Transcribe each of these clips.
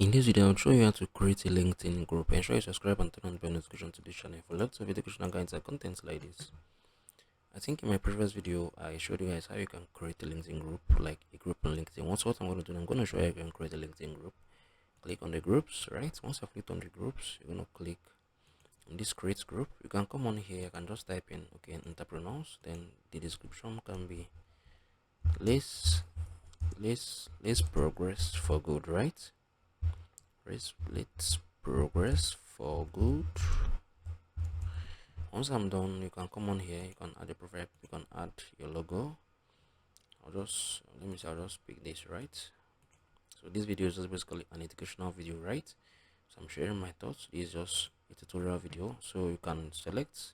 In this video, I'll show you how to create a LinkedIn group. Ensure you subscribe and turn on the bell notification to this channel for lots of educational guides and contents like this. I think in my previous video, I showed you guys how you can create a LinkedIn group, like a group on LinkedIn. What I'm going to do, I'm going to show you how you can create a LinkedIn group. Click on the groups, right? Once I've clicked on the groups, you're going to click on this create group. You can come on here, you can just type in, okay, entrepreneurs. Then the description can be let's progress for good, right? Let's progress for good. Once I'm done, you can come on here, you can add a profile, you can add your logo. I'll just pick this, right? So this video is just basically an educational video, right? So I'm sharing my thoughts. This is just a tutorial video, so you can select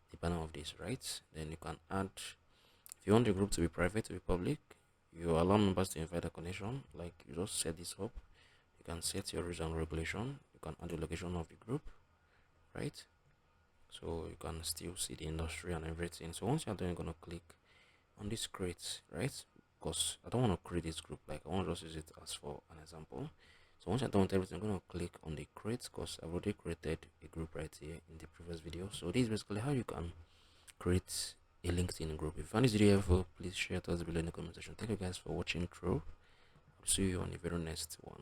the banner of this, right? Then you can add, if you want the group to be private, to be public, you allow members to invite a connection. Like, you just set this up. You can set your rules and regulation. You can add the location of the group, right? So you can still see the industry and everything. So once you're done, you're gonna click on this create, right? Because I don't want to create this group, like I want to just use it as for an example. So once you're done with everything, I'm gonna click on the create because I've already created a group right here in the previous video. So this is basically how you can create a LinkedIn group. If you found this video helpful, please share it below in the comment section. Thank you guys for watching through. I'll see you on the very next one.